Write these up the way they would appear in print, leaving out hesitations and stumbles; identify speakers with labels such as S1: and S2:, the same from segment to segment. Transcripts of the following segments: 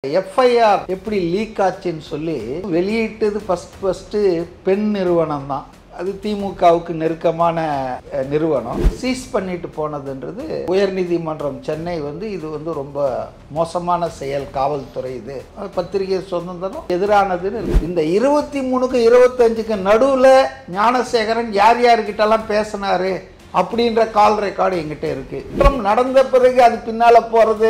S1: FIR எப்படி league ஆச்சுன்னு சொல்லி வெளியிட்டது ஃபர்ஸ்ட் பெண் நிறுவனம் தான். அது திமுகவுக்கு நெருக்கமான நிறுவனம். சீஸ் பண்ணிட்டு போனதுன்றது உயர்நீதிமன்றம் சென்னை இது ரொம்ப மோசமான செயல் காவல்துறை. இது பத்திரிகை சுதந்திரம் எதிரானதுன்னு இந்த 23க்கு 25க்கு நடுவில் ஞானசேகரன் யார் யார்கிட்டலாம் பேசினாரு அப்படின்ற கால் ரெக்கார்டு எங்கிட்ட இருக்கு. நடந்த பிறகு அது பின்னால போறது,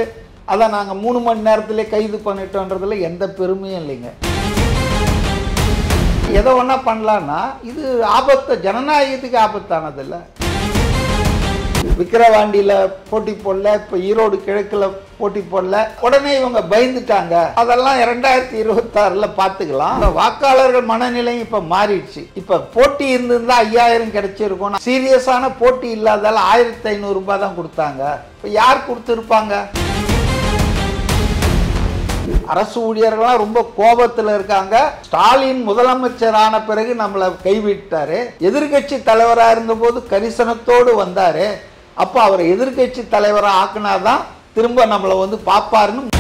S1: அதை நாங்கள் 3 மணி நேரத்திலே கைது பண்ணிட்டோன்றதுல எந்த பெருமையும் இல்லைங்க. எதை ஒன்றா பண்ணலான்னா இது ஆபத்து, ஜனநாயகத்துக்கு ஆபத்தானது இல்லை. விக்கிரவாண்டியில் போட்டி போடல, இப்போ ஈரோடு கிழக்கில் போட்டி போடல, உடனே இவங்க பயந்துட்டாங்க. அதெல்லாம் 2026 பார்த்துக்கலாம். வாக்காளர்கள் மனநிலையும் இப்போ மாறிடுச்சு. இப்போ போட்டி இருந்திருந்தா 5000 கிடைச்சிருக்கும். சீரியஸான போட்டி இல்லாதால 1500 ரூபாய் தான் கொடுத்தாங்க. இப்போ யார் கொடுத்துருப்பாங்க? அரசு ஊழியர்கள்லாம் ரொம்ப கோபத்தில் இருக்காங்க. ஸ்டாலின் முதலமைச்சரான பிறகு நம்மளை கைவிட்டாரு. எதிர்கட்சி தலைவராக இருந்தபோது கரிசனத்தோடு வந்தாரு. அப்போ அவர் எதிர்கட்சி தலைவராக ஆக்குனாதான் திரும்ப நம்மளை பார்ப்பாருன்னு.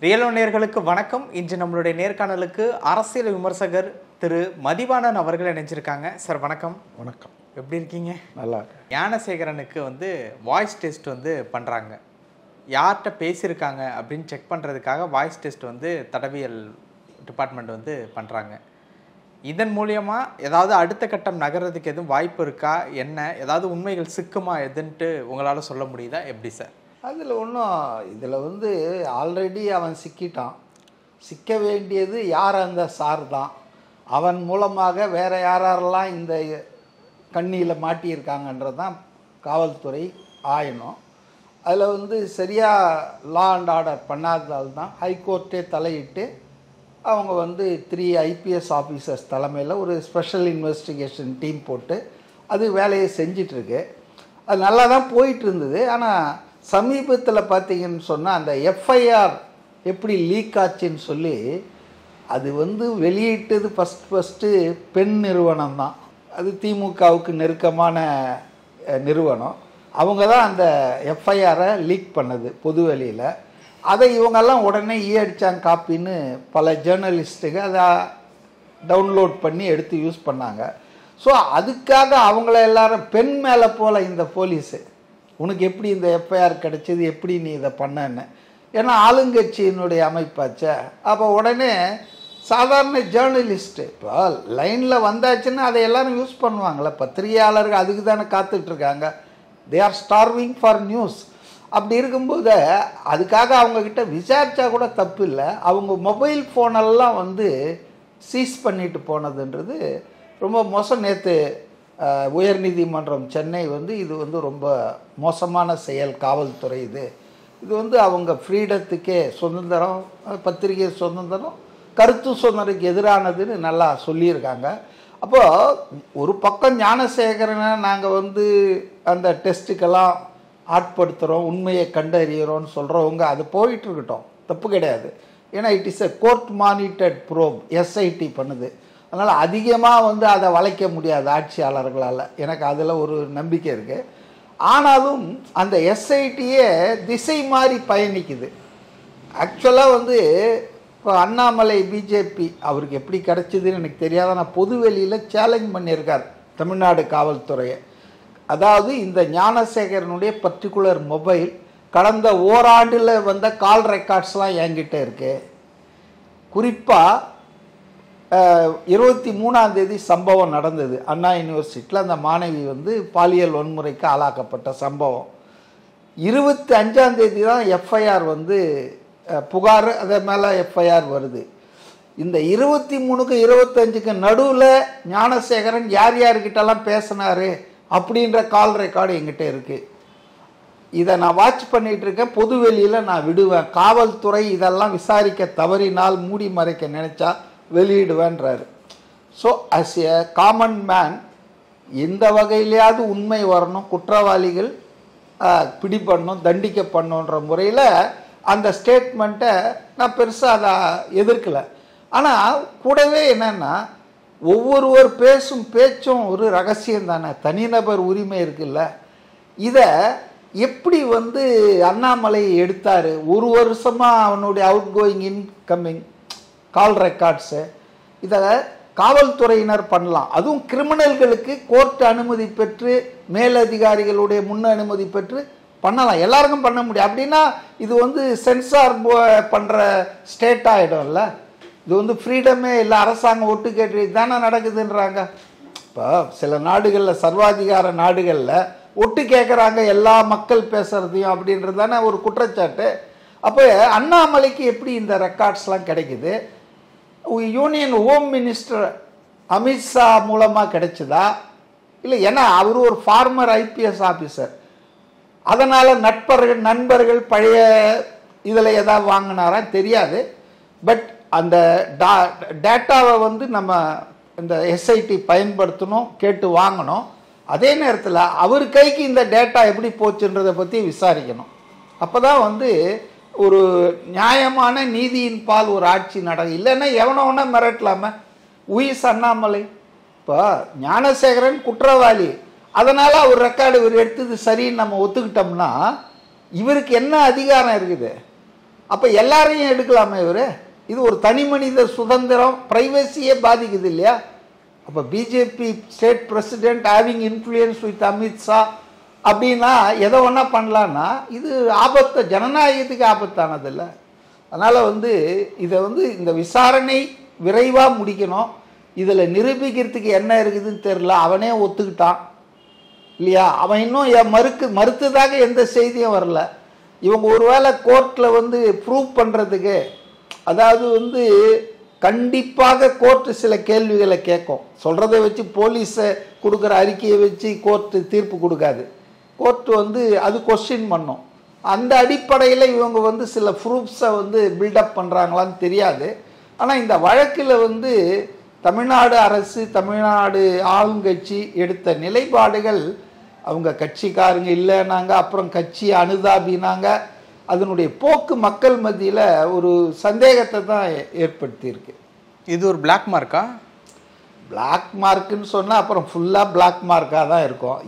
S2: ரியலோ நேயர்களுக்கு வணக்கம். இன்று நம்மளுடைய நேர்காணலுக்கு அரசியல் விமர்சகர் திரு மதிவாணன் அவர்கள் இணைஞ்சிருக்காங்க. சார் வணக்கம்.
S1: வணக்கம்.
S2: எப்படி இருக்கீங்க?
S1: நல்லா.
S2: ஞானசேகரனுக்கு வாய்ஸ் டெஸ்ட் பண்ணுறாங்க. யார்கிட்ட பேசியிருக்காங்க அப்படின்னு செக் பண்ணுறதுக்காக வாய்ஸ் டெஸ்ட் தடவியல் டிபார்ட்மெண்ட் பண்ணுறாங்க. இதன் மூலியமாக ஏதாவது அடுத்த கட்டம் நகர்றதுக்கு எதுவும் வாய்ப்பு இருக்கா? என்ன ஏதாவது உண்மைகள் சிக்குமா எதுன்ட்டு உங்களால் சொல்ல முடியுதா? எப்படி சார்?
S1: அதில் ஒன்றும் இதில் ஆல்ரெடி அவன் சிக்கிட்டான். சிக்க வேண்டியது யார்? அந்த சார் தான். அவன் மூலமாக வேறு யாரெல்லாம் இந்த கண்ணியில் மாட்டியிருக்காங்கன்றது தான் காவல்துறை ஆயணும். அதில் சரியாக லா அண்ட் ஆர்டர் பண்ணாததால் தான் ஹைகோர்ட்டே தலையிட்டு அவங்க 3 IPS ஆஃபீஸர்ஸ் தலைமையில் ஒரு ஸ்பெஷல் இன்வெஸ்டிகேஷன் டீம் போட்டு அது வேலையை செஞ்சிட்ருக்கு. அது நல்லா தான் போயிட்டு இருந்தது. ஆனால் சமீபத்தில் பார்த்தீங்கன்னு சொன்னால் அந்த எஃப்ஐஆர் எப்படி லீக் ஆச்சுன்னு சொல்லி அது வெளியிட்டது ஃபர்ஸ்ட் பெண் நிறுவனம் தான். அது திமுகவுக்கு நெருக்கமான நிறுவனம். அவங்க தான் அந்த எஃப்ஐஆரை லீக் பண்ணது பொதுவெளியில். அதை இவங்கெல்லாம் உடனே அடித்தாங்க காப்பின்னு பல ஜேர்னலிஸ்ட்டுக்கு அதை டவுன்லோட் பண்ணி எடுத்து யூஸ் பண்ணாங்க. ஸோ அதுக்காக அவங்கள எல்லாரும் பெண் மேலே போல இந்த போலீஸு, உனக்கு எப்படி இந்த எஃப்ஐஆர் கிடைச்சது, எப்படி நீ இதை பண்ணன்னு. ஏன்னா ஆளுங்கட்சியினுடைய அமைப்பாச்சே. அப்போ உடனே சாதாரண ஜேர்னலிஸ்ட்டு இப்போ லைனில் வந்தாச்சுன்னா அதை எல்லோரும் யூஸ் பண்ணுவாங்களே. பத்திரிகையாளர்கள் அதுக்கு தானே காத்துட்ருக்காங்க. They are starving for news. அப்படி இருக்கும்போது அதுக்காக அவங்கக்கிட்ட விசாரித்தா கூட தப்பு இல்லை. அவங்க மொபைல் ஃபோனெல்லாம் சீஸ் பண்ணிட்டு போனதுன்றது ரொம்ப மோசம். நேற்று உயர்நீதிமன்றம் சென்னை இது ரொம்ப மோசமான செயல் காவல்துறை. இது அவங்க ஃப்ரீடத்துக்கே சுதந்திரம், பத்திரிகை சுதந்திரம், கருத்து சுதந்திரத்துக்கு எதிரானதுன்னு நல்லா சொல்லியிருக்காங்க. அப்போது ஒரு பக்கம் ஞானசேகரனை நாங்கள் அந்த டெஸ்ட்டுக்கெல்லாம் ஆட்படுத்துகிறோம், உண்மையை கண்டறிகிறோன்னு சொல்கிறவங்க அது போயிட்டுருக்கட்டும், தப்பு கிடையாது. ஏன்னா it is a court monitored probe, SIT பண்ணுது. அதனால் அதிகமாக அதை வளைக்க முடியாது ஆட்சியாளர்களால். எனக்கு அதில் ஒரு நம்பிக்கை இருக்குது. ஆனாலும் அந்த SITயே திசை மாறி பயணிக்குது. ஆக்சுவலாக இப்போ அண்ணாமலை பிஜேபி அவருக்கு எப்படி கிடச்சிதுன்னு எனக்கு தெரியாத. நான் பொதுவெளியில் சேலஞ்ச் பண்ணியிருக்கார் தமிழ்நாடு காவல்துறையை. அதாவது இந்த ஞானசேகரனுடைய பர்டிகுலர் மொபைல் கடந்த ஓராண்டில் வந்த கால் ரெக்கார்ட்ஸ்லாம் என்கிட்ட இருக்குது. குறிப்பாக 23ஆம் தேதி சம்பவம் நடந்தது அண்ணா யூனிவர்சிட்டியில். அந்த மாணவி பாலியல் வன்முறைக்கு ஆளாக்கப்பட்ட சம்பவம். 25ஆம் தேதி தான் எஃப்ஐஆர் புகார், அதே மேலே எஃப்ஐஆர் வருது. இந்த 23க்கு 25க்கு நடுவில் ஞானசேகரன் யார் யார்கிட்டலாம் பேசினாரு அப்படின்ற கால் ரெக்கார்டு எங்கிட்ட இருக்குது. இதை நான் வாட்ச் பண்ணிகிட்டு இருக்கேன். பொதுவெளியில் நான் விடுவேன். காவல்துறை இதெல்லாம் விசாரிக்க தவறினால் மூடி மறைக்க நினச்சா வெளியிடுவேன்றாரு. So as a common man எந்த வகையிலையாவது உண்மை வரணும், குற்றவாளிகள் பிடிப்படணும், தண்டிக்கப்படணுன்ற முறையில் அந்த ஸ்டேட்மெண்ட்டை நான் பெருசாக அதை எதிர்க்கலை. ஆனால் கூடவே என்னென்னா ஒவ்வொருவர் பேசும் பேச்சும் ஒரு ரகசியம் தானே, தனிநபர் உரிமை இருக்குல்ல. இதை எப்படி வந்து அண்ணாமலை எடுத்தார்? ஒரு வருஷமாக அவனுடைய அவுட் கோயிங் இன்கம்மிங் கால் ரெக்கார்ட்ஸு இதை காவல்துறையினர் பண்ணலாம். அதுவும் கிரிமினல்களுக்கு கோர்ட் அனுமதி பெற்று மேலதிகாரிகளுடைய முன் அனுமதி பெற்று பண்ணலாம், எல்லாருக்கும் பண்ண முடியும். அப்படின்னா இது வந்து சென்சார் பண்ணுற ஸ்டேட் ஆகிடும்ல. இது வந்து ஃப்ரீடமே இல்லை, அரசாங்கம் ஒட்டு கேட்டு தானே நடக்குதுன்றாங்க. இப்போ சில நாடுகளில், சர்வாதிகார நாடுகளில் ஒட்டு கேட்குறாங்க எல்லா மக்கள் பேசுகிறதையும் அப்படின்றது தானே ஒரு குற்றச்சாட்டு. அப்போ அண்ணாமலைக்கு எப்படி இந்த ரெக்கார்ட்ஸ்லாம் கிடைக்குது? யூனியன் ஹோம் மினிஸ்டர் அமித்ஷா மூலமாக கிடைச்சதா இல்லை? ஏன்னா அவர் ஒரு ஃபார்மர் ஐபிஎஸ் ஆஃபீஸர், அதனால் நண்பர்கள் பழைய இதில் எதாவது வாங்கினாரா தெரியாது. பட் அந்த டேட்டாவை வந்து நம்ம இந்த எஸ்ஐடி பயன்படுத்தணும், கேட்டு வாங்கணும். அதே நேரத்தில் அவர் கைக்கு இந்த டேட்டா எப்படி போச்சுன்றதை பற்றி விசாரிக்கணும். அப்போ தான் வந்து ஒரு நியாயமான நீதியின் பால் ஒரு ஆட்சி நடக்கும். இல்லைன்னா எவனோன்னா மிரட்டலாம. உயிஸ் அண்ணாமலை இப்போ ஞானசேகரன் குற்றவாளி, அதனால் அவர் ரெக்கார்டு இவர் எடுத்தது சரின்னு நம்ம ஒத்துக்கிட்டோம்னா இவருக்கு என்ன அதிகாரம் இருக்குது? அப்போ எல்லாரையும் எடுக்கலாமா இவர்? இது ஒரு தனி மனித சுதந்திரம், ப்ரைவசியே பாதிக்குது இல்லையா? அப்போ BJP state president having influence with Amit Shah அப்படின்னா எதை ஒன்றா பண்ணலான்னா இது ஆபத்து, ஜனநாயகத்துக்கு ஆபத்தானது இல்லை. அதனால் வந்து இதை வந்து இந்த விசாரணை விரைவாக முடிக்கணும். இதில் நிரூபிக்கிறதுக்கு என்ன இருக்குதுன்னு தெரில. அவனே ஒத்துக்கிட்டான் இல்லையா? அவன் இன்னும் மறுத்ததாக எந்த செய்தியும் வரல. இவங்க ஒருவேளை கோர்ட்டில் வந்து ப்ரூவ் பண்ணுறதுக்கு, அதாவது வந்து கண்டிப்பாக கோர்ட்டு சில கேள்விகளை கேட்கும். சொல்கிறத வச்சு போலீஸை கொடுக்குற அறிக்கையை வச்சு கோர்ட்டு தீர்ப்பு கொடுக்காது. கோர்ட்டு வந்து அது கொஸ்டின் பண்ணும். அந்த அடிப்படையில் இவங்க வந்து சில ப்ரூஃப்ஸை வந்து பில்டப் பண்ணுறாங்களான்னு தெரியாது. ஆனால் இந்த வழக்கில் வந்து தமிழ்நாடு அரசு, தமிழ்நாடு ஆளுங்கட்சி எடுத்த நிலைப்பாடுகள், அவங்க கட்சிக்காரங்க இல்லைனாங்க, அப்புறம் கட்சி அனுதாபினாங்க. அதனுடைய போக்கு மக்கள் மத்தியில் ஒரு சந்தேகத்தை தான் ஏற்படுத்தியிருக்கு.
S2: இது ஒரு பிளாக் மார்க்கா?
S1: பிளாக் மார்க்குன்னு சொன்னால் அப்புறம் ஃபுல்லாக பிளாக் மார்க்காக தான் இருக்கும்.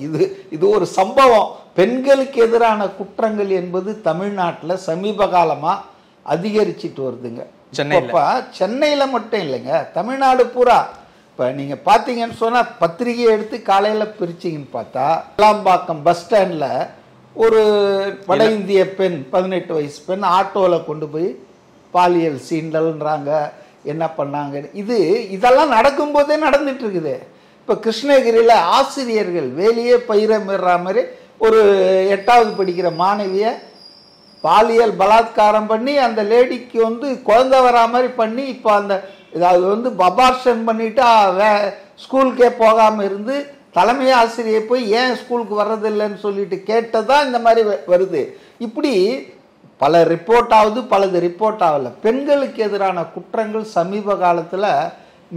S1: இது ஒரு சம்பவம். பெண்களுக்கு எதிரான குற்றங்கள் என்பது தமிழ்நாட்டில் சமீப காலமாக அதிகரிச்சிட்டு வருதுங்க. சென்னையில் மட்டும் இல்லைங்க, தமிழ்நாடு பூரா. இப்போ நீங்கள் பார்த்தீங்கன்னு சொன்னால் பத்திரிகையை எடுத்து காலையில் பிரிச்சிங்கன்னு பார்த்தா கிளாம்பாக்கம் பஸ் ஸ்டாண்டில் ஒரு வட இந்திய பெண், 18 வயசு பெண் ஆட்டோவில் கொண்டு போய் பாலியல் சீண்டல்ன்றாங்க. என்ன பண்ணாங்க? இதெல்லாம் நடக்கும்போதே நடந்துட்டு இருக்குது. இப்போ கிருஷ்ணகிரியில் ஆசிரியர்கள் வேலையே பயிரமிடுற மாதிரி ஒரு 8வது படிக்கிற மாணவியை பாலியல் பலாத்காரம் பண்ணி அந்த லேடிக்கு வந்து குழந்தை வரா மாதிரி பண்ணி, இப்போ அந்த அது வந்து அபார்ஷன் பண்ணிவிட்டு ஸ்கூலுக்கே போகாமல் இருந்து தலைமை ஆசிரியர் போய் ஏன் ஸ்கூலுக்கு வர்றதில்லைன்னு சொல்லிட்டு கேட்டதான் இந்த மாதிரி வருது. இப்படி பல ரிப்போர்ட் ஆகுது, பலது ரிப்போர்ட் ஆகலை. பெண்களுக்கு எதிரான குற்றங்கள் சமீப காலத்தில்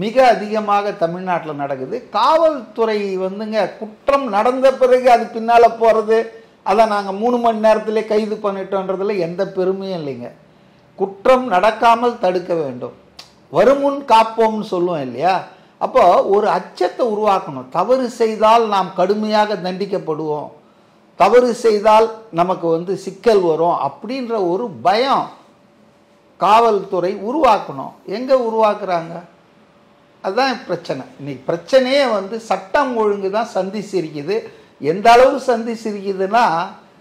S1: மிக அதிகமாக தமிழ்நாட்டில் நடக்குது. காவல்துறை வந்துங்க குற்றம் நடந்த பிறகு அது பின்னால் போகிறது, அதை நாங்கள் 3 மணி நேரத்திலே கைது பண்ணிட்டோன்றதுல எந்த பெருமையும் இல்லைங்க. குற்றம் நடக்காமல் தடுக்க வேண்டும், வருமுன் காப்போம்னு சொல்லுவோம் இல்லையா? அப்போ ஒரு அச்சத்தை உருவாக்கணும். தவறு செய்தால் நாம் கடுமையாக தண்டிக்கப்படுவோம், தவறு செய்தால் நமக்கு வந்து சிக்கல் வரும் அப்படின்ற ஒரு பயம் காவல்துறை உருவாக்கணும். எங்கே உருவாக்குறாங்க? அதுதான் பிரச்சனை. இன்னைக்கு பிரச்சனையே வந்து சட்டம் ஒழுங்கு தான் சந்திச்சிருக்குது. எந்த அளவு சந்திச்சிருக்குதுன்னா,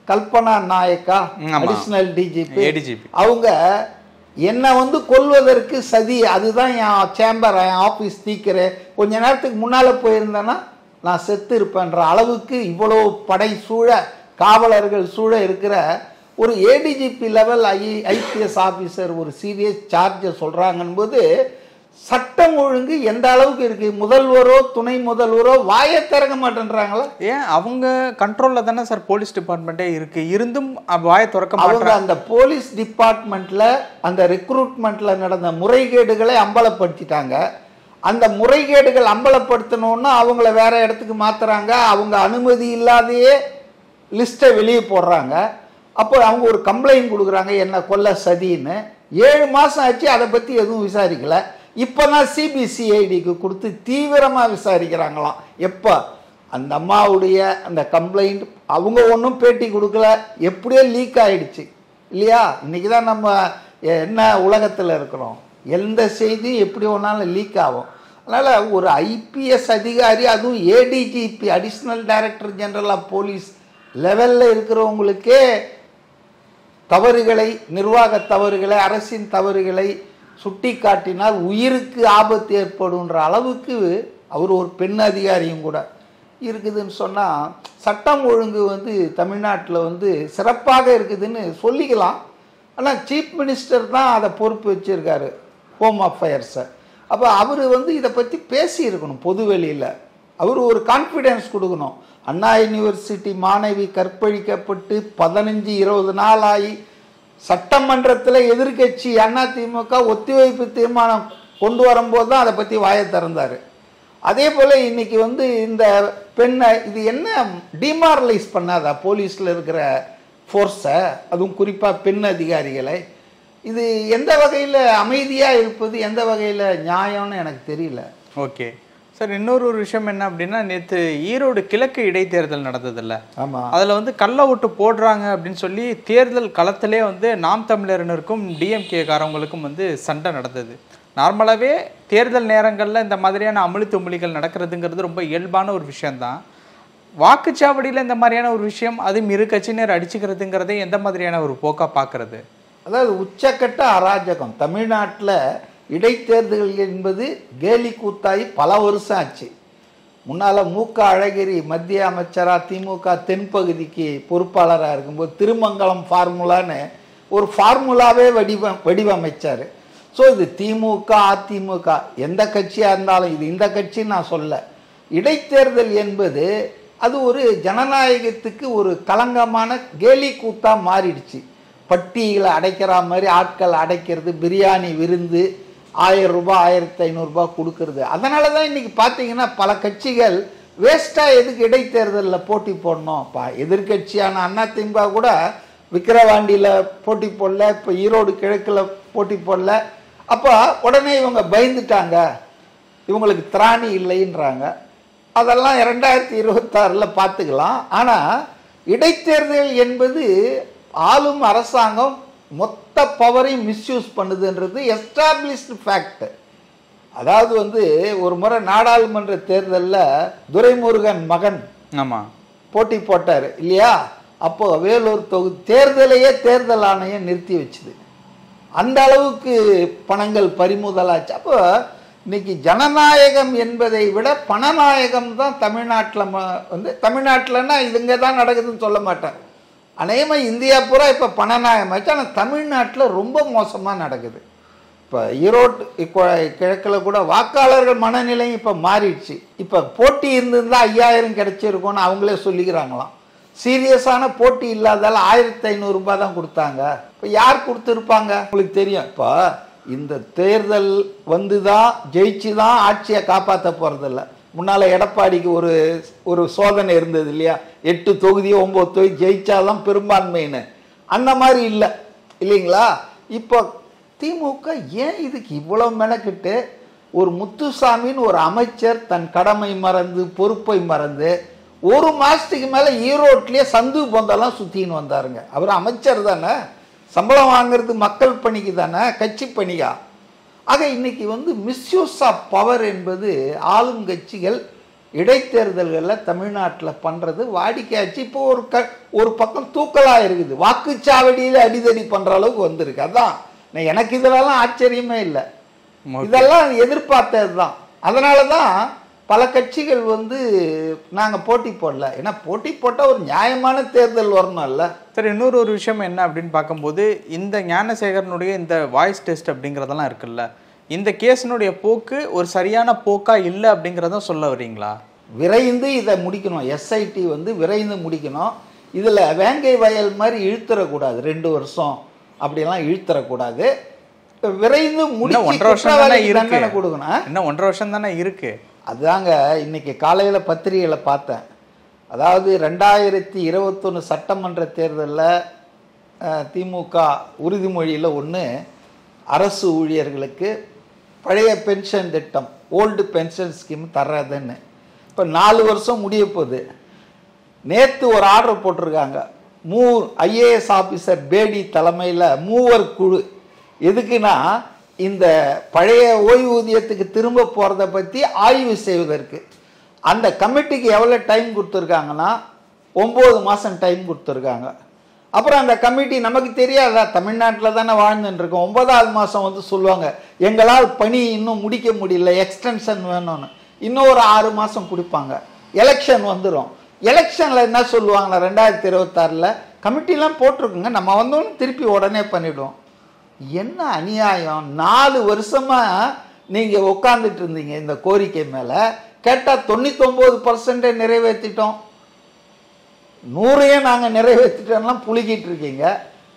S1: கல்பனா நாயக்கா அடிஷனல் டிஜிபி அவங்க என்னை வந்து கொல்வதற்கு சதி, அதுதான் என் சேம்பர், என் ஆஃபீஸ் தீக்கிறேன், கொஞ்ச நேரத்துக்கு முன்னால் போயிருந்தேன்னா நான் செத்து இருப்பேன்ற அளவுக்கு இவ்வளோ படை சூழ, காவலர்கள் சூழ இருக்கிற ஒரு ஏடிஜிபி லெவல் ஐபிஎஸ் ஆஃபீஸர் ஒரு சீரியஸ் சார்ஜை சொல்கிறாங்கன்னு போது சட்டம் ஒழுங்கு எந்த அளவுக்கு இருக்கு? முதல்வரோ துணை முதல்வரோ வாயை திறக்க மாட்டேன்றாங்களா?
S2: ஏன் அவங்க கண்ட்ரோலில் தானே சார் போலீஸ் டிபார்ட்மெண்ட்டே இருக்கு, இருந்தும் வாயை திறக்க மாட்டாங்க.
S1: அந்த போலீஸ் டிபார்ட்மெண்ட்ல அந்த ரெக்ரூட்மெண்ட்ல நடந்த முறைகேடுகளை அம்பலப்படுத்திட்டாங்க. அந்த முறைகேடுகள் அம்பலப்படுத்தணும்னா அவங்கள வேற இடத்துக்கு மாத்துறாங்க, அவங்க அனுமதி இல்லாதையே லிஸ்ட்டை வெளியே போடுறாங்க. அப்போ அவங்க ஒரு கம்ப்ளைண்ட் கொடுக்குறாங்க, என்ன கொல்ல சதின்னு. 7 மாதம் ஆச்சு, அதை பற்றி எதுவும் விசாரிக்கல. இப்போ தான் சிபிசிஐடிக்கு கொடுத்து தீவிரமாக விசாரிக்கிறாங்களாம். எப்போ அந்த அம்மாவுடைய அந்த கம்ப்ளைண்ட் அவங்க ஒன்றும் பேட்டி கொடுக்கல, எப்படியோ லீக் ஆகிடுச்சு இல்லையா? இன்றைக்கி தான் நம்ம என்ன உலகத்தில் இருக்கிறோம், எந்த செய்தியும் எப்படி ஒன்றாலும் லீக் ஆகும். அதனால் ஒரு ஐபிஎஸ் அதிகாரி, அதுவும் ADGP additional director general of police லெவலில் இருக்கிறவங்களுக்கே தவறுகளை, நிர்வாக தவறுகளை, அரசின் தவறுகளை சுட்டி காட்டினால் உயிருக்கு ஆபத்து ஏற்படுன்ற அளவுக்கு அவர் ஒரு பெண் அதிகாரியும் கூட இருக்குதுன்னு சொன்னால், சட்டம் ஒழுங்கு தமிழ்நாட்டில் சிறப்பாக இருக்குதுன்னு சொல்லிக்கலாம். ஆனால் சீஃப் மினிஸ்டர் தான் அதை பொறுப்பு வச்சுருக்காரு, ஹோம் அஃபேர்ஸை. அப்போ அவர் இதை பற்றி பேசியிருக்கணும் பொதுவெளியில். அவர் ஒரு கான்ஃபிடென்ஸ் கொடுக்கணும். அண்ணா யூனிவர்சிட்டி மாணவி கற்பழிக்கப்பட்டு 15-20 நாள் ஆகி சட்டமன்றத்தில் எதிர்கட்சி அதிமுக ஒத்திவைப்பு தீர்மானம் கொண்டு வரும்போது தான் அதை பற்றி வாயை திறந்தார். அதே போல் இன்றைக்கி இந்த பெண்ணை இது என்ன டிமாரலைஸ் பண்ணாதா போலீஸில் இருக்கிற ஃபோர்ஸை, அதுவும் குறிப்பாக பெண் அதிகாரிகளை? இது எந்த வகையில் அமைதியாக இருப்பது, எந்த வகையில் நியாயம்னு எனக்கு தெரியல.
S2: ஓகே சார், இன்னொரு விஷயம் என்ன அப்படின்னா, நேற்று ஈரோடு கிழக்கு இடைத்தேர்தல் நடந்ததில்ல? ஆமாம். அதில் கள்ள ஓட்டு போடுறாங்க அப்படின்னு சொல்லி தேர்தல் களத்திலே நாம் தமிழரினருக்கும் டிஎம்கே காரவங்களுக்கும் சண்டை நடந்தது. நார்மலாகவே தேர்தல் நேரங்களில் இந்த மாதிரியான அமளி தும்பளிகள் நடக்கிறதுங்கிறது ரொம்ப இயல்பான ஒரு விஷயந்தான். வாக்குச்சாவடியில் இந்த மாதிரியான ஒரு விஷயம், அதுவும் இரு கட்சியினர் அடிச்சுக்கிறதுங்கிறதே எந்த மாதிரியான ஒரு போக்காக பார்க்குறது?
S1: அதாவது உச்சக்கட்ட அராஜகம். தமிழ்நாட்டில் இடைத்தேர்தல் என்பது கேலி கூத்தாகி பல வருஷம் ஆச்சு. முன்னால் மூக்க அழகிரி மத்திய அமைச்சராக திமுக தென்பகுதிக்கு பொறுப்பாளராக இருக்கும்போது திருமங்கலம் ஃபார்முலான்னு ஒரு ஃபார்முலாவே வடிவமைச்சார். ஸோ இது திமுக அதிமுக எந்த கட்சியாக இருந்தாலும், இது இந்த கட்சின்னு நான் சொல்ல. இடைத்தேர்தல் என்பது அது ஒரு ஜனநாயகத்துக்கு ஒரு களங்கமான கேலி கூத்தாக மாறிடுச்சு. பட்டியலை அடைக்கிற மாதிரி ஆட்கள் அடைக்கிறது, பிரியாணி விருந்து 1000 ரூபாய் 1500 ரூபாய் கொடுக்கறது. அதனால தான் இன்றைக்கி பார்த்தீங்கன்னா பல கட்சிகள் வேஸ்ட்டாக எதுக்கு இடைத்தேர்தலில் போட்டி போடணும்ப்பா. எதிர்கட்சியான அதிமுக கூட விக்கிரவாண்டியில் போட்டி போடல, இப்போ ஈரோடு கிழக்கில் போட்டி போடல. அப்போ உடனே இவங்க பயந்துட்டாங்க, இவங்களுக்கு திராணி இல்லைன்றாங்க. அதெல்லாம் 2026 பார்த்துக்கலாம். ஆனால் இடைத்தேர்தல் என்பது ஆளும் அரசாங்கம் மொத்த பவரையும் மிஸ்யூஸ் பண்ணுதுன்றது எஸ்டாப்ளிஷ்டு ஃபேக்ட். அதாவது ஒரு முறை நாடாளுமன்ற தேர்தலில் துரைமுருகன் மகன் போட்டி போட்டார் இல்லையா? அப்போ வேலூர் தொகுதி தேர்தலையே தேர்தல் ஆணையம் நிறுத்தி வச்சுது. அந்த அளவுக்கு பணங்கள் பறிமுதலாச்சு. அப்போ இன்னைக்கு ஜனநாயகம் என்பதை விட பணநாயகம் தான் தமிழ்நாட்டில் தமிழ்நாட்டில்னா இதுங்க தான் நடக்குதுன்னு சொல்ல மாட்டேன். அநேகமாக இந்தியா பூரா இப்போ பணநாயகம் ஆச்சு. ஆனால் தமிழ்நாட்டில் ரொம்ப மோசமாக நடக்குது. இப்போ ஈரோடு கிழக்கில் கூட வாக்காளர்கள் மனநிலையும் இப்போ மாறிடுச்சு. இப்போ போட்டி இருந்திருந்தால் 5000 கிடைச்சிருக்கோன்னு அவங்களே சொல்லிக்கிறாங்களாம். சீரியஸான போட்டி இல்லாதால 1500 ரூபாய் தான் கொடுத்தாங்க. இப்போ யார் கொடுத்துருப்பாங்க உங்களுக்கு தெரியும். இப்போ இந்த தேர்தல் தான் ஜெயிச்சு தான் ஆட்சியை காப்பாற்ற போகிறதில்ல. முன்னால் எடப்பாடிக்கு ஒரு சோதனை இருந்தது இல்லையா? 8 தொகுதி 9 தொகுதி ஜெயிச்சாதான் பெரும்பான்மைன்னு. அந்த மாதிரி இல்லை இல்லைங்களா? இப்போ திமுக ஏன் இதுக்கு இவ்வளோ மெனக்கிட்டு ஒரு முத்துசாமின்னு ஒரு அமைச்சர் தன் கடமை மறந்து பொறுப்பை மறந்து 1 மாதத்துக்கு மேலே ஈரோட்லேயே சந்து பொந்தெல்லாம் சுற்றின்னு வந்தாருங்க. அவர் அமைச்சர் தானே, சம்பளம் வாங்கிறது மக்கள் பணிக்கு தானே, கட்சி பணியா? ஆக இன்னைக்கு மிஸ்யூஸ் ஆஃப் பவர் என்பது ஆளுங்கட்சிகள் இடைத்தேர்தல்களில் தமிழ்நாட்டில் பண்ணுறது வாடிக்கையாச்சு. இப்போ ஒரு பக்கம் தூக்கலாக இருக்குது, வாக்குச்சாவடியில் அடிதடி பண்ணுற அளவுக்கு வந்திருக்கு. அதான் எனக்கு இதெல்லாம் ஆச்சரியமே இல்லை, இதெல்லாம் எதிர்பார்த்தது தான். அதனால தான் பல கட்சிகள் நாங்கள் போட்டி போடல. ஏன்னா போட்டி போட்டால் ஒரு நியாயமான தேர்தல் வரணும்ல.
S2: சரி, இன்னொரு விஷயம் என்ன அப்படின்னு பார்க்கும்போது, இந்த ஞானசேகரனுடைய இந்த வாய்ஸ் டெஸ்ட் அப்படிங்கிறதெல்லாம் இருக்குல்ல, இந்த கேஸினுடைய போக்கு ஒரு சரியான போக்காக இல்லை அப்படிங்கிறத சொல்ல வரீங்களா?
S1: விரைந்து இதை முடிக்கணும். எஸ்ஐடி விரைந்து முடிக்கணும். இதில் வேங்கை வயல் மாதிரி இழுத்துறக்கூடாது. 2 வருஷம் அப்படிலாம் இழுத்துறக்கூடாது. விரைந்து முடிச்சு
S2: 1.5 வருஷம் தானே இருக்கு
S1: கொடுக்கணும்.
S2: இன்னும் 1.5 வருஷம் தானே இருக்கு.
S1: அதுதாங்க இன்னைக்கு காலையில் பத்திரிகையில் பார்த்தேன். அதாவது 2021 சட்டமன்ற தேர்தலில் திமுக உறுதிமொழியில் ஒன்று, அரசு ஊழியர்களுக்கு பழைய பென்ஷன் திட்டம், ஓல்டு பென்ஷன் ஸ்கீம் தர்றதுன்னு. இப்போ 4 வருஷம் முடிய போகுது. நேற்று ஒரு ஆர்டர் போட்டிருக்காங்க. IAS ஆஃபீஸர் பேடி தலைமையில் 3 குழு. எதுக்குன்னா, இந்த பழைய ஓய்வூதியத்துக்கு திரும்ப போகிறத பற்றி ஆய்வு செய்வதற்கு. அந்த கமிட்டிக்கு எவ்வளோ டைம் கொடுத்துருக்காங்கன்னா 9 மாதம் டைம் கொடுத்துருக்காங்க. அப்புறம் அந்த கமிட்டி நமக்கு தெரியாதா, தமிழ்நாட்டில் தானே வாழ்ந்துட்டுருக்கோம். 9வது மாதம் வந்து சொல்லுவாங்க, எங்களால் பணி இன்னும் முடிக்க முடியல, எக்ஸ்டென்ஷன் வேணும்னு. இன்னும் ஒரு 6 மாதம் கொடுப்பாங்க. எலெக்ஷன் வந்துடும். எலெக்ஷனில் என்ன சொல்லுவாங்கன்னா 2026 கமிட்டிலாம் போட்டிருக்குங்க, நம்ம வந்தோன்னு திருப்பி உடனே பண்ணிவிடுவோம். என்ன அநியாயம்! 4 வருஷமாக நீங்கள் உட்காந்துட்டு இருந்தீங்க இந்த கோரிக்கை மேலே. கேட்டால் 99% நிறைவேற்றிட்டோம், 100 நாங்கள் நிறைவேற்றிட்டோம்லாம் புழுகிட்டு இருக்கீங்க.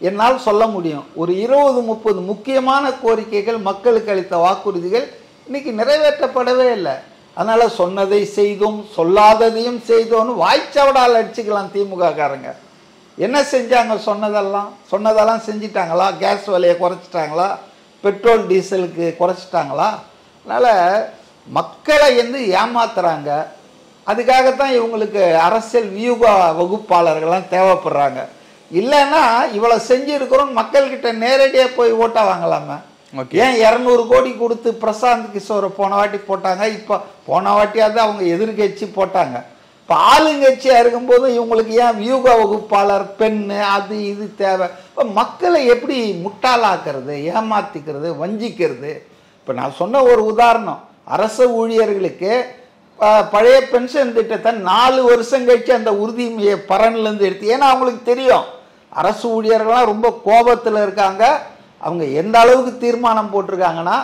S1: என்னால் சொல்ல முடியும், ஒரு 20-30 முக்கியமான கோரிக்கைகள், மக்களுக்கு அளித்த வாக்குறுதிகள் இன்னைக்கு நிறைவேற்றப்படவே இல்லை. அதனால் சொன்னதை செய்தோம், சொல்லாததையும் செய்தோன்னு வாய்ச்சவடால் அடிச்சுக்கலாம் திமுக காரங்க. என்ன செஞ்சாங்க? சொன்னதெல்லாம் செஞ்சிட்டாங்களா? கேஸ் விலையை குறைச்சிட்டாங்களா? பெட்ரோல் டீசலுக்கு குறைச்சிட்டாங்களா? அதனால் மக்களை வந்து ஏமாத்துறாங்க. அதுக்காகத்தான் இவங்களுக்கு அரசியல் வியூக வகுப்பாளர்கள்லாம் தேவைப்படுறாங்க. இல்லைன்னா இவ்வளோ செஞ்சுருக்கிறோம், மக்கள்கிட்ட நேரடியாக போய் ஓட்டை வாங்கலாமே. ஏன் 200 கோடி கொடுத்து பிரசாந்த் கிஷோரை போன வாட்டி போட்டாங்க, இப்போ போன வாட்டியாவது அவங்க எதிர்கட்சி போட்டாங்க. இப்போ ஆளுங்கட்சியாக இருக்கும்போது இவங்களுக்கு ஏன் வியூக வகுப்பாளர், பெண்ணு, அது இது தேவை? இப்போ மக்களை எப்படி முட்டாளாக்குறது, ஏமாத்திக்கிறது, வஞ்சிக்கிறது? இப்போ நான் சொன்ன ஒரு உதாரணம், அரசு ஊழியர்களுக்கு பழைய பென்ஷன் திட்டத்தை 4 வருஷம் கழிச்சு அந்த உறுதிமொழியை பரன்லேருந்து எடுத்து, ஏன்னா அவங்களுக்கு தெரியும் அரசு ஊழியர்கள்லாம் ரொம்ப கோபத்தில் இருக்காங்க. அவங்க எந்த அளவுக்கு தீர்மானம் போட்டிருக்காங்கன்னா,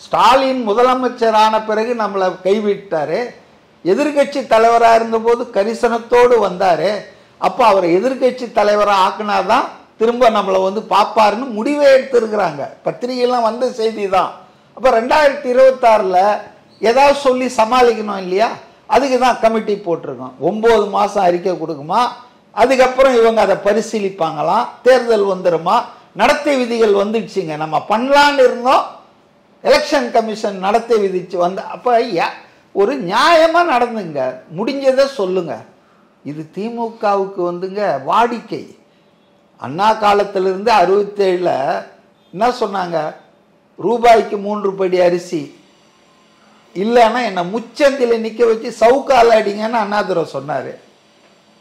S1: ஸ்டாலின் முதலமைச்சர் ஆன பிறகு நம்மளை கைவிட்டார், எதிர்கட்சி தலைவராக இருந்தபோது கரிசனத்தோடு வந்தார், அப்போ அவர் எதிர்கட்சி தலைவராக ஆக்குனாதான் திரும்ப நம்மளை வந்து பார்ப்பாருன்னு முடிவே எடுத்துருக்குறாங்க. பத்திரிகைலாம் வந்த செய்தி தான். அப்போ 2026 ஏதாவது சொல்லி சமாளிக்கணும் இல்லையா? அதுக்கு தான் கமிட்டி போட்டிருக்கோம். 9 மாதம் அறிக்கை கொடுக்குமா, அதுக்கப்புறம் இவங்க அதை பரிசீலிப்பாங்களாம், தேர்தல் வந்துடுமா, நடத்தை விதிகள் வந்துடுச்சுங்க. நம்ம பண்ணலான்னு இருந்தோம், எலெக்ஷன் கமிஷன் நடத்தை விதிச்சு வந்து, அப்போ ஒரு நியாயமாக நடந்துங்க, முடிஞ்சதை சொல்லுங்க. இது திமுகவுக்கு வந்துங்க வாடிக்கை. அண்ணா காலத்திலிருந்து 67 என்ன சொன்னாங்க, ரூபாய்க்கு 3 படி அரிசி இல்லைன்னா என்னை முச்சந்தில் நிற்க வச்சு சவுக்கால் அடிங்கன்னு அண்ணாதுரை சொன்னார்.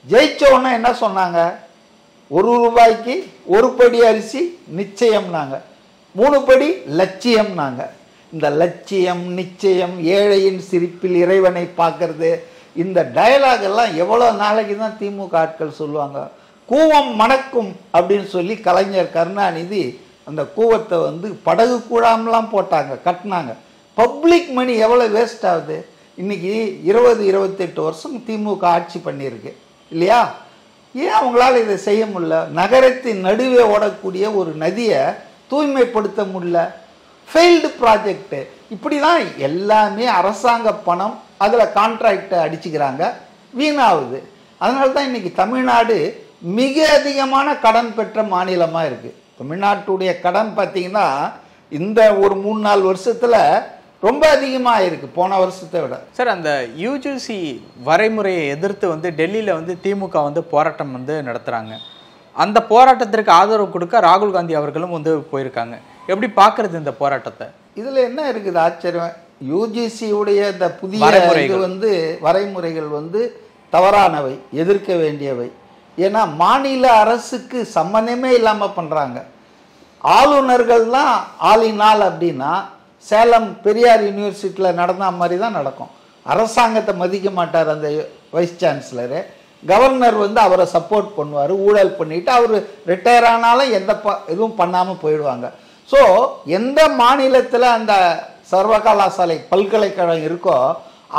S1: ஜெயிச்சோன்னா என்ன சொன்னாங்க, 1 ரூபாய்க்கு 1 படி அரிசி நிச்சயம்னாங்க, 3 படி லட்சியம்னாங்க. இந்த லட்சியம், நிச்சயம், ஏழையின் சிரிப்பில் இறைவனை பார்க்கறது, இந்த டயலாக் எல்லாம் எவ்வளோ நாளைக்கு தான் திமுக ஆட்கள் சொல்லுவாங்க. கூவம் மணக்கும் அப்படின்னு சொல்லி கலைஞர் கருணாநிதி அந்த கூவத்தை வந்து படகு கூழாமலாம் போட்டாங்க, கட்டினாங்க. பப்ளிக் மணி எவ்வளோ வேஸ்ட் ஆகுது. இன்றைக்கி 20-28 வருஷம் திமுக ஆட்சி பண்ணியிருக்கு இல்லையா? ஏன் அவங்களால இதை செய்ய முடியல? நகரத்தின் நடுவே ஓடக்கூடிய ஒரு நதியை தூய்மைப்படுத்த முடியல. Failed project. இப்படி தான் எல்லாமே அரசாங்க பணம், அதில் கான்ட்ராக்டை அடிச்சுக்கிறாங்க, வீணாகுது. அதனால தான் இன்றைக்கி தமிழ்நாடு மிக அதிகமான கடன் பெற்ற மாநிலமாக இருக்குது. தமிழ்நாட்டுடைய கடன் பார்த்திங்கன்னா இந்த ஒரு 3-4 வருஷத்தில் ரொம்ப அதிகமாக இருக்குது போன வருஷத்தை விட.
S2: சார், அந்த யூஜிசி வரைமுறையை எதிர்த்து வந்து டெல்லியில் வந்து திமுக வந்து போராட்டம் வந்து நடத்துகிறாங்க. அந்த போராட்டத்திற்கு ஆதரவு கொடுக்க ராகுல் காந்தி அவர்களும் வந்து போயிருக்காங்க. எப்படி பார்க்குறது இந்த போராட்டத்தை?
S1: இதில் என்ன இருக்குது ஆச்சரியம், யூஜிசியுடைய இந்த புதிய இது வந்து வரைமுறைகள் வந்து தவறானவை, எதிர்க்க வேண்டியவை. ஏன்னா மாநில அரசுக்கு சம்மந்தமே இல்லாமல் பண்ணுறாங்க. ஆளுநர்கள் தான் ஆளினால் அப்படின்னா சேலம் பெரியார் யூனிவர்சிட்டியில் நடந்த மாதிரி தான் நடக்கும். அரசாங்கத்தை மதிக்க மாட்டார் அந்த வைஸ் சான்சலரு. கவர்னர் வந்து அவரை சப்போர்ட் பண்ணுவார், ஊழல் பண்ணிவிட்டு அவர் ரிட்டையர் ஆனாலும் எதுவும் பண்ணாமல் போயிடுவாங்க. ஸோ எந்த மாநிலத்தில் அந்த சர்வகலாசாலை பல்கலைக்கழகம் இருக்கோ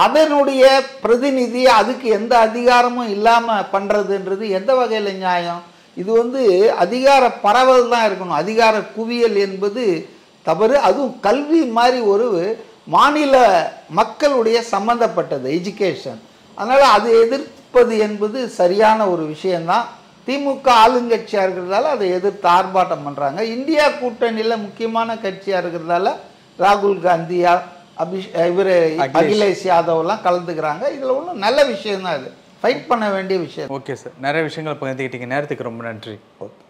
S1: அதனுடைய பிரதிநிதி அதுக்கு எந்த அதிகாரமும் இல்லாமல் பண்ணுறதுன்றது எந்த வகையில் நியாயம்? இது வந்து அதிகார பரவல் தான் இருக்கணும், அதிகார குவியல் என்பது தவறு. அதுவும் கல்வி மாதிரி ஒரு மாநில மக்களுடைய சம்பந்தப்பட்டது எஜுகேஷன். அதனால் அது எதிர்ப்பது என்பது சரியான ஒரு விஷயந்தான். திமுக ஆளுங்கட்சியாக இருக்கிறதால அதை எதிர்த்து ஆர்ப்பாட்டம் பண்ணுறாங்க. இந்தியா கூட்டணியில் முக்கியமான கட்சியாக இருக்கிறதால ராகுல் காந்தி, இவர் அகிலேஷ் யாதவ்லாம் கலந்துக்கிறாங்க. இதில் ஒன்றும் நல்ல விஷயம் தான், இது ஃபைட் பண்ண வேண்டிய விஷயம்.
S2: ஓகே சார், நிறைய விஷயங்கள் பகிர்ந்துக்கிட்டீங்க. நேரத்துக்கு ரொம்ப நன்றி.
S1: ஓகே.